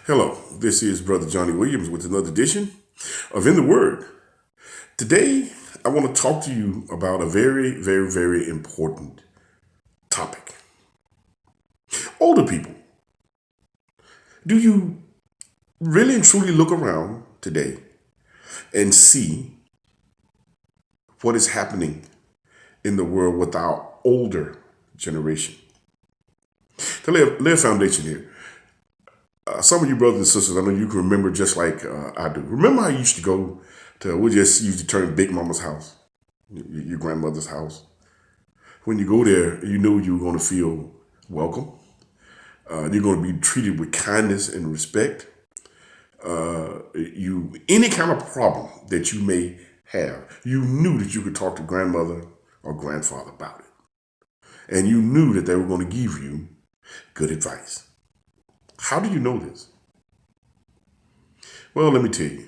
Hello, this is Brother Johnny Williams with another edition of In the Word. Today, I want to talk to you about a very, very, very important topic. Older people. Do you really and truly look around today and see what is happening in the world with our older generation? To lay a foundation here, some of you brothers and sisters, I know you can remember just like I do. Remember how you used to go to, we just used to turn Big Mama's house, your grandmother's house. When you go there, you knew you were going to feel welcome. You're going to be treated with kindness and respect. You any kind of problem that you may have, you knew that you could talk to grandmother or grandfather about it, and you knew that they were going to give you good advice. How do you know this? Well, let me tell you.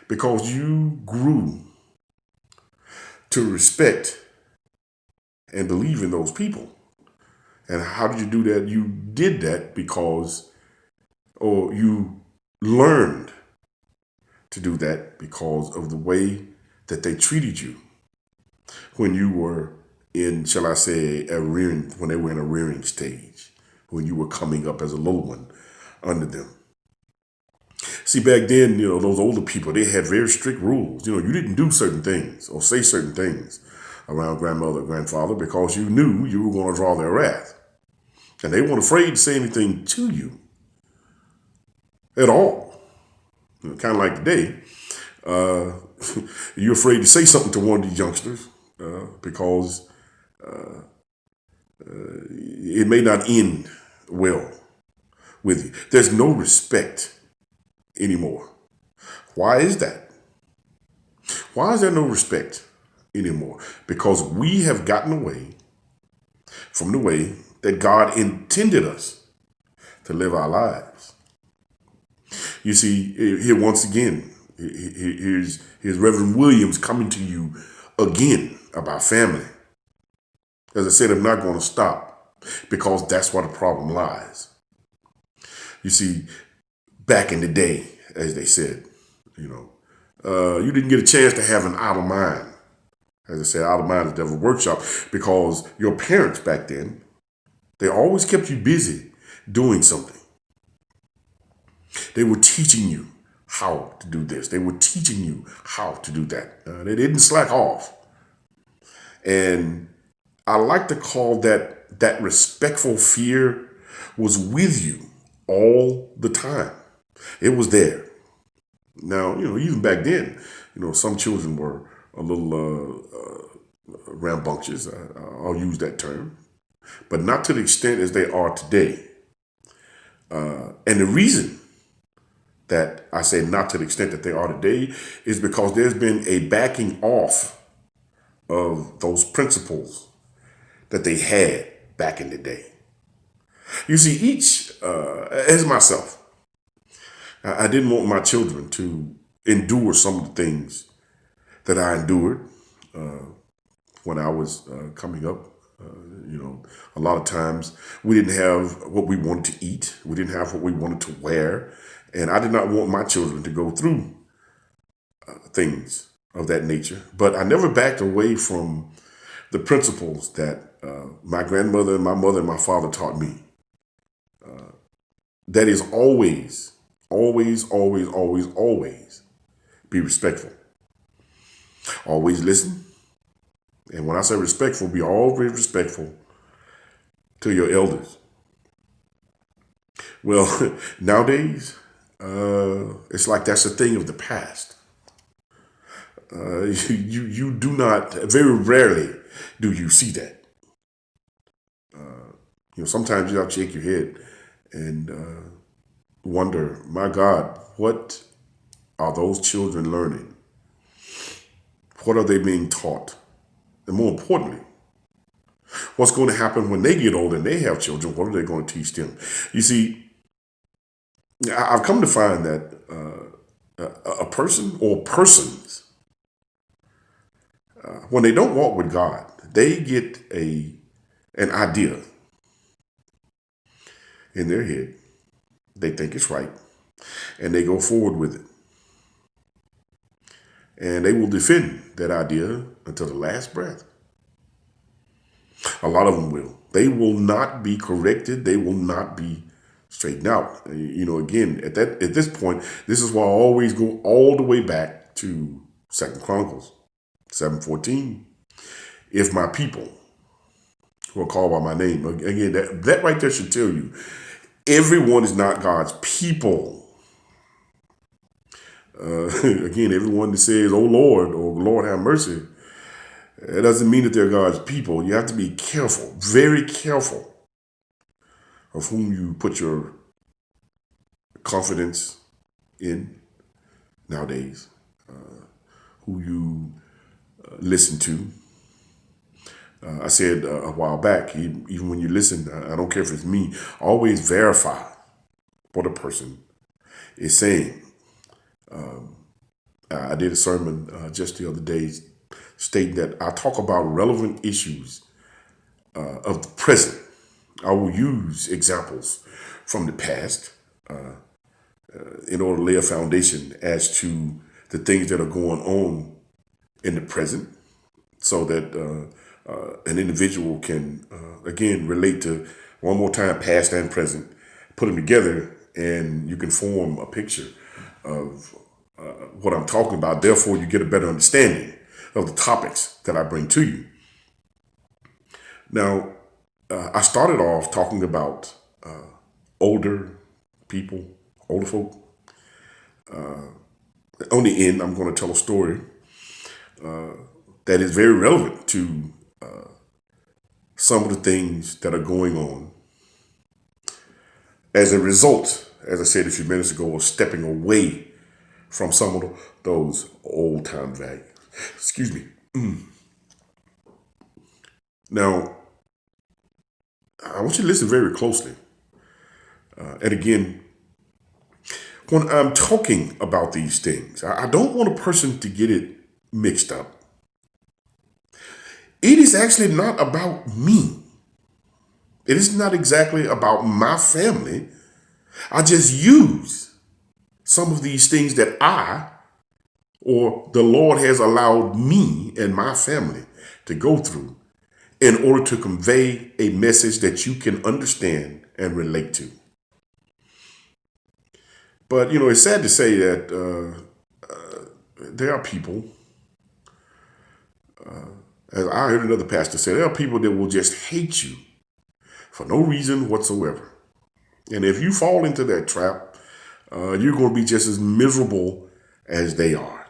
Because you grew to respect and believe in those people. And how did you do that? You did that because, or you learned to do that because of the way that they treated you when you were in, shall I say, when they were in a rearing stage, when you were coming up as a little one under them. See, back then, those older people, they had very strict rules. You didn't do certain things or say certain things around grandmother or grandfather because you knew you were going to draw their wrath. And they weren't afraid to say anything to you at all. Kind of like today, you're afraid to say something to one of these youngsters because it may not end well with you. There's no respect anymore. Why is that? Why is there no respect anymore? Because we have gotten away from the way that God intended us to live our lives. You see, here once again, here's Reverend Williams coming to you again about family. As I said, I'm not going to stop because that's where the problem lies. You see, back in the day, as they said, you didn't get a chance to have an idle mind. As I said, idle mind is devil workshop because your parents back then, they always kept you busy doing something. They were teaching you how to do this. They were teaching you how to do that. They didn't slack off. And I like to call that respectful fear was with you all the time. It was there. Now, even back then, some children were a little rambunctious. I'll use that term, but not to the extent as they are today. And the reason that I say not to the extent that they are today is because there's been a backing off of those principles that they had back in the day. You see, as myself, I didn't want my children to endure some of the things that I endured when I was coming up. A lot of times we didn't have what we wanted to eat. We didn't have what we wanted to wear. And I did not want my children to go through things of that nature. But I never backed away from the principles that my grandmother and my mother and my father taught me. That is always, always, always, always, always be respectful. Always listen. And when I say respectful, be always respectful to your elders. Well, nowadays, it's like that's a thing of the past. You do not, very rarely do you see that. Sometimes you have to shake your head and wonder, my God, what are those children learning? What are they being taught? And more importantly, what's going to happen when they get older and they have children? What are they going to teach them? You see, I've come to find that a person or persons, when they don't walk with God, they get an idea in their head they think it's right, and they go forward with it. And they will defend that idea until the last breath. A lot of them will. They will not be corrected. They will not be straightened out. Again, at this point, this is why I always go all the way back to 2nd Chronicles 7:14. If my people who are called by my name, again, that right there should tell you, everyone is not God's people. Again, everyone that says, "Oh Lord," or "Lord have mercy," it doesn't mean that they're God's people. You have to be careful, very careful, of whom you put your confidence in nowadays, who you listen to. I said a while back, even when you listen, I don't care if it's me, always verify what a person is saying. I did a sermon just the other day stating that I talk about relevant issues of the present. I will use examples from the past in order to lay a foundation as to the things that are going on in the present, so that an individual can, again, relate to, one more time, past and present, put them together, and you can form a picture of what I'm talking about. Therefore, you get a better understanding of the topics that I bring to you. Now, I started off talking about older people, older folk. On the end, I'm going to tell a story that is very relevant to some of the things that are going on as a result, as I said a few minutes ago, of stepping away from some of those old time values. Excuse me. Now, I want you to listen very closely. And again, when I'm talking about these things, I don't want a person to get it mixed up. It is actually not about me. It is not exactly about my family. I just use some of these things that I, or the Lord, has allowed me and my family to go through in order to convey a message that you can understand and relate to. But, it's sad to say that there are people, as I heard another pastor say, there are people that will just hate you for no reason whatsoever. And if you fall into that trap, you're going to be just as miserable as they are.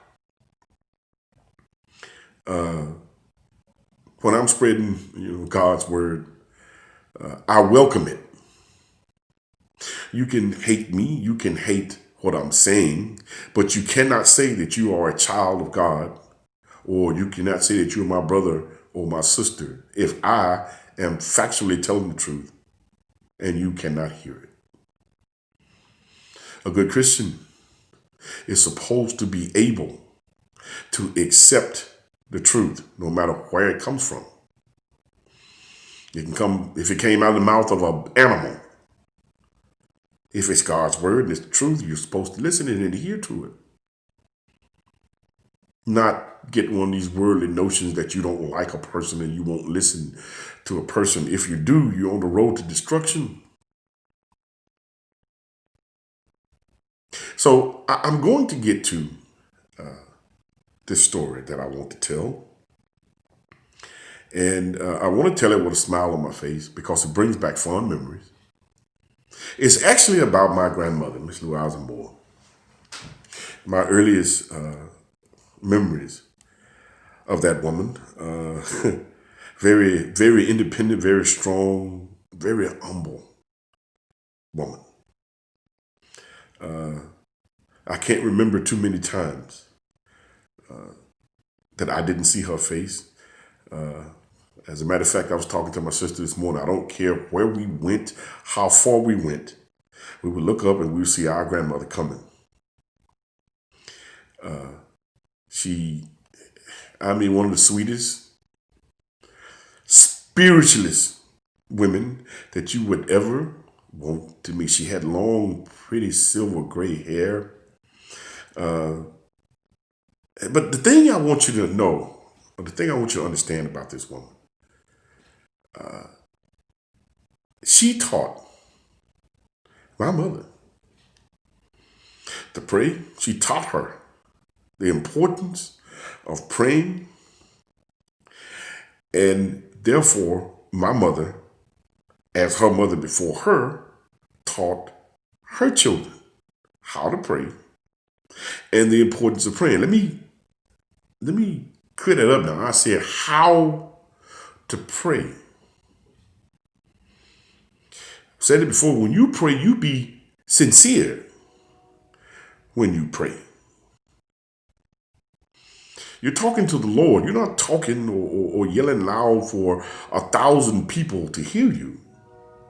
When I'm spreading, God's word, I welcome it. You can hate me, you can hate what I'm saying, but you cannot say that you are a child of God, or you cannot say that you're my brother or my sister if I am factually telling the truth and you cannot hear it. A good Christian is supposed to be able to accept the truth no matter where it comes from. It can come, if it came out of the mouth of an animal. If it's God's word and it's the truth, you're supposed to listen and adhere to it. Not get one of these worldly notions that you don't like a person and you won't listen to a person. If you do, you're on the road to destruction. So I'm going to get to this story that I want to tell. And I want to tell it with a smile on my face because it brings back fond memories. It's actually about my grandmother, Miss Lou Eisenbohr. My earliest memories of that woman. Very, very independent, very strong, very humble woman. I can't remember too many times that I didn't see her face. As a matter of fact, I was talking to my sister this morning. I don't care where we went, how far we went. We would look up and we would see our grandmother coming. One of the sweetest, spiritualist women that you would ever won't to me. She had long, pretty silver gray hair. But the thing I want you to know, or the thing I want you to understand about this woman, she taught my mother to pray. She taught her the importance of praying. And therefore, my mother, as her mother before her, taught her children how to pray and the importance of praying. Let me clear that up now. I said how to pray. I said it before. When you pray, you be sincere when you pray. You're talking to the Lord. You're not talking or yelling loud for 1,000 people to hear you.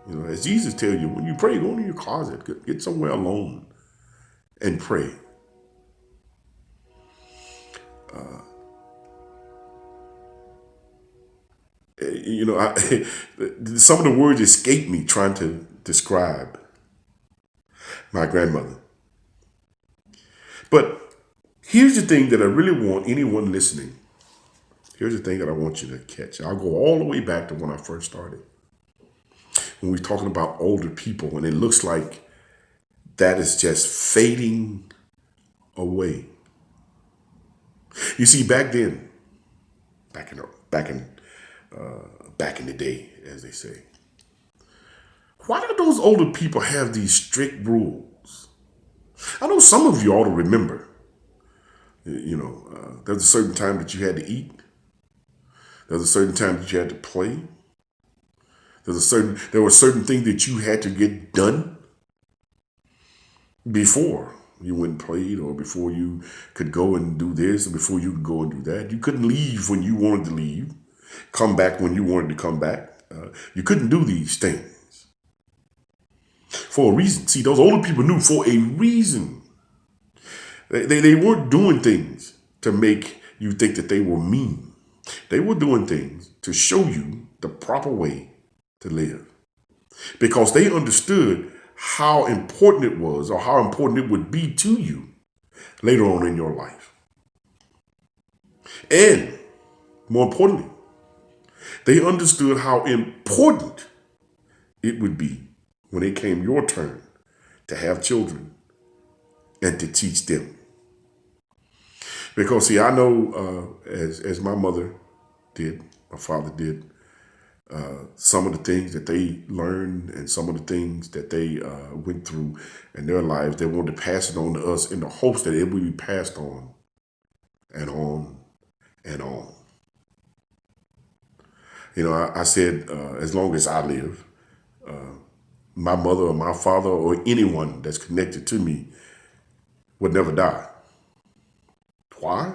You know, as Jesus tells you, when you pray, go into your closet, get somewhere alone and pray. You know, some of the words escape me trying to describe my grandmother. But here's the thing that I really want anyone listening. Here's the thing that I want you to catch. I'll go all the way back to when I first started. When we're talking about older people, and it looks like that is just fading away. You see, back then, back in back in the day, as they say, why do those older people have these strict rules? I know some of you ought to remember. You know, there's a certain time that you had to eat. There's a certain time that you had to play. There were certain things that you had to get done before you went and played, or before you could go and do this, or before you could go and do that. You couldn't leave when you wanted to leave, come back when you wanted to come back. You couldn't do these things for a reason. See, those older people knew for a reason. They weren't doing things to make you think that they were mean. They were doing things to show you the proper way to live, because they understood how important it was, or how important it would be to you later on in your life. And more importantly, they understood how important it would be when it came your turn to have children and to teach them. Because see, I know as my mother did, my father did, some of the things that they learned and some of the things that they went through in their lives, they wanted to pass it on to us in the hopes that it would be passed on and on and on. You know, I said, as long as I live, my mother or my father or anyone that's connected to me would never die. Why?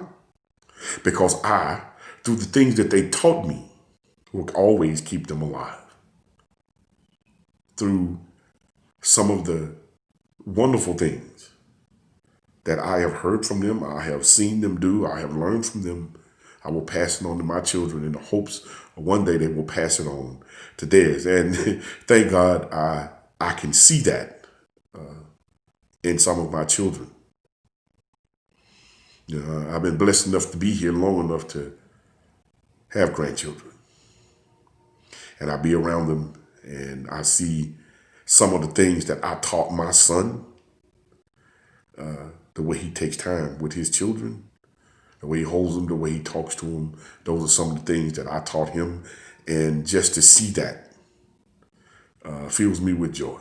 Because I, through the things that they taught me, will always keep them alive. Through some of the wonderful things that I have heard from them, I have seen them do, I have learned from them, I will pass it on to my children in the hopes of one day they will pass it on to theirs. And thank God I can see that in some of my children. You know, I've been blessed enough to be here long enough to have grandchildren. And I be around them and I see some of the things that I taught my son, the way he takes time with his children, the way he holds them, the way he talks to them. Those are some of the things that I taught him. And just to see that fills me with joy.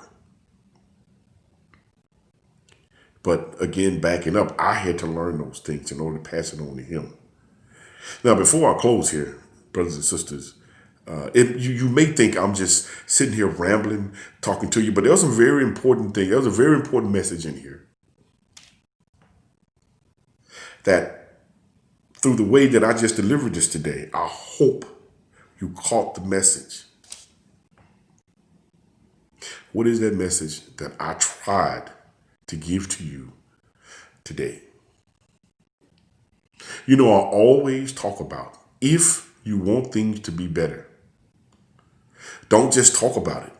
But again, backing up, I had to learn those things in order to pass it on to him. Now, before I close here, brothers and sisters, you may think I'm just sitting here rambling, talking to you, but there's some very important thing. There's a very important message in here that through the way that I just delivered this today, I hope you caught the message. What is that message that I tried to give to you today? You know, I always talk about, if you want things to be better, don't just talk about it.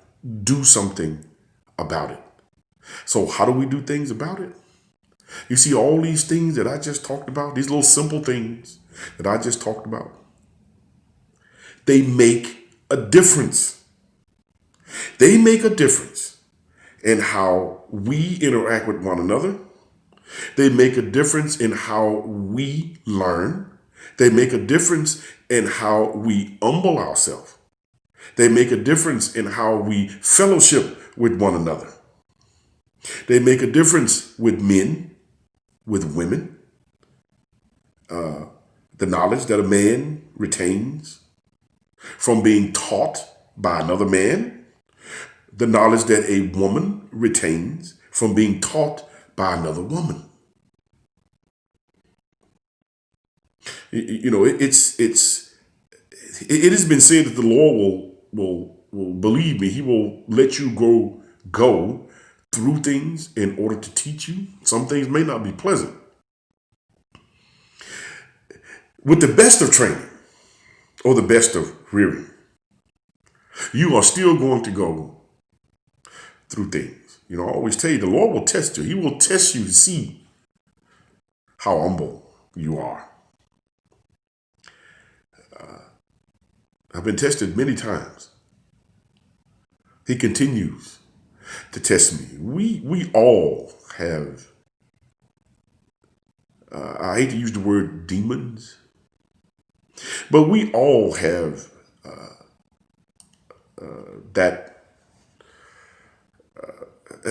Do something about it. So how do we do things about it? You see, all these things that I just talked about, these little simple things that I just talked about, they make a difference. They make a difference in how we interact with one another. They make a difference in how we learn. They make a difference in how we humble ourselves. They make a difference in how we fellowship with one another. They make a difference with men, with women. The knowledge that a man retains from being taught by another man. The knowledge that a woman retains from being taught by another woman. You know, it has been said that the Lord will believe me. He will let you go through things in order to teach you. Some things may not be pleasant. With the best of training or the best of rearing, you are still going to go through things. You know, I always tell you, the Lord will test you. He will test you to see how humble you are. I've been tested many times. He continues to test me. We all have, I hate to use the word demons, but we all have that.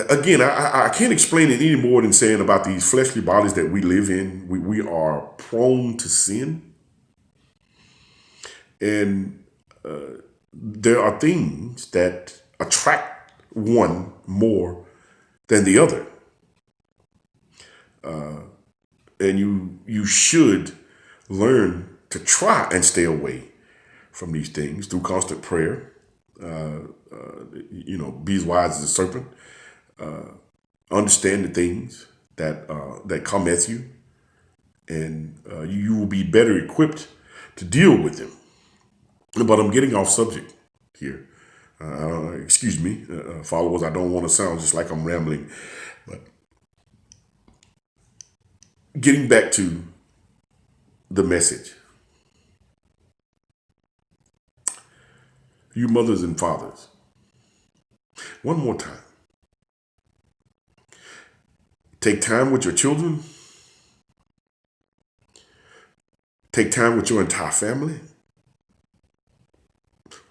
Again, I can't explain it any more than saying about these fleshly bodies that we live in. We are prone to sin. And there are things that attract one more than the other. And you should learn to try and stay away from these things through constant prayer. Be as wise as a serpent. Understand the things that come at you, and you will be better equipped to deal with them. But I'm getting off subject here. Excuse me, followers. I don't want to sound just like I'm rambling, but getting back to the message. You mothers and fathers, one more time. Take time with your children. Take time with your entire family.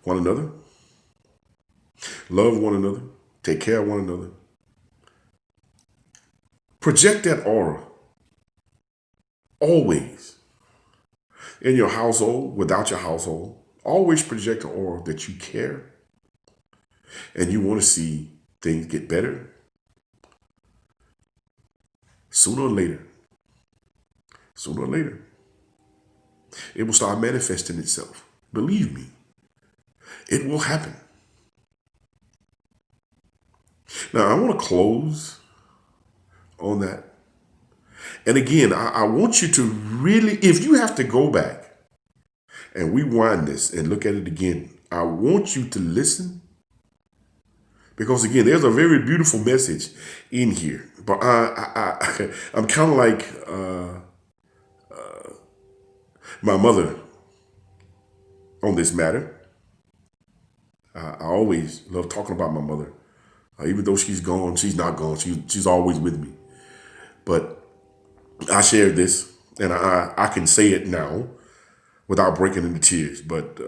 One another. Love one another. Take care of one another. Project that aura always in your household, without your household. Always project an aura that you care and you want to see things get better. Sooner or later, it will start manifesting itself. Believe me, it will happen. Now, I want to close on that. And again, I want you to really, if you have to go back and rewind this and look at it again, I want you to listen. Because again, there's a very beautiful message in here. But I'm kind of like my mother on this matter. I always love talking about my mother. Even though she's gone, she's not gone. She's always with me. But I shared this, and I can say it now without breaking into tears. But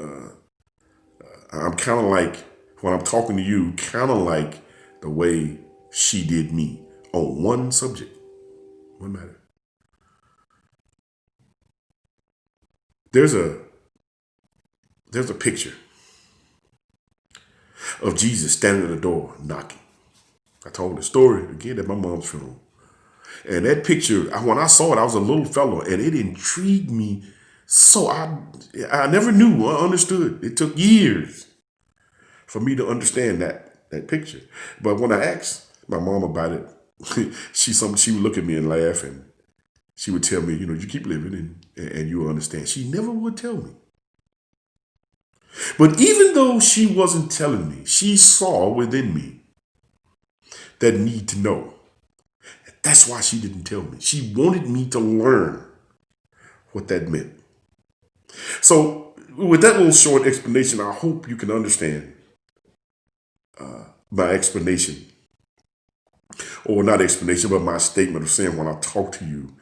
I'm kind of like, when I'm talking to you, kind of like the way she did me on one subject, one matter. There's a picture of Jesus standing at the door knocking. I told the story again at my mom's funeral. And that picture, when I saw it, I was a little fellow, and it intrigued me. So I never knew or understood. It took years for me to understand that picture. But when I asked my mom about it, she would look at me and laugh, and she would tell me, you keep living and you'll understand. She never would tell me. But even though she wasn't telling me, she saw within me that need to know. That's why she didn't tell me. She wanted me to learn what that meant. So, with that little short explanation, I hope you can understand my explanation, or not explanation, but my statement of saying when I talk to you,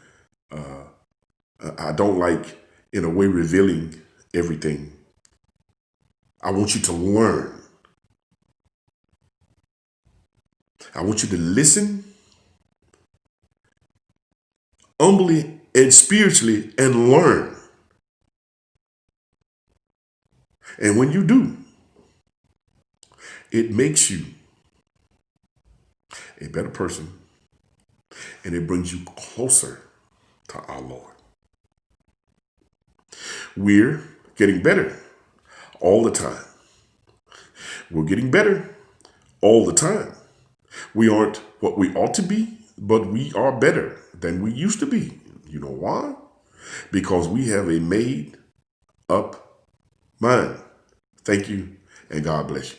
I don't like, in a way, revealing everything. I want you to learn. I want you to listen humbly and spiritually and learn. And when you do, it makes you a better person, and it brings you closer to our Lord. We're getting better all the time. We're getting better all the time. We aren't what we ought to be, but we are better than we used to be. You know why? Because we have a made up mind. Thank you, and God bless you.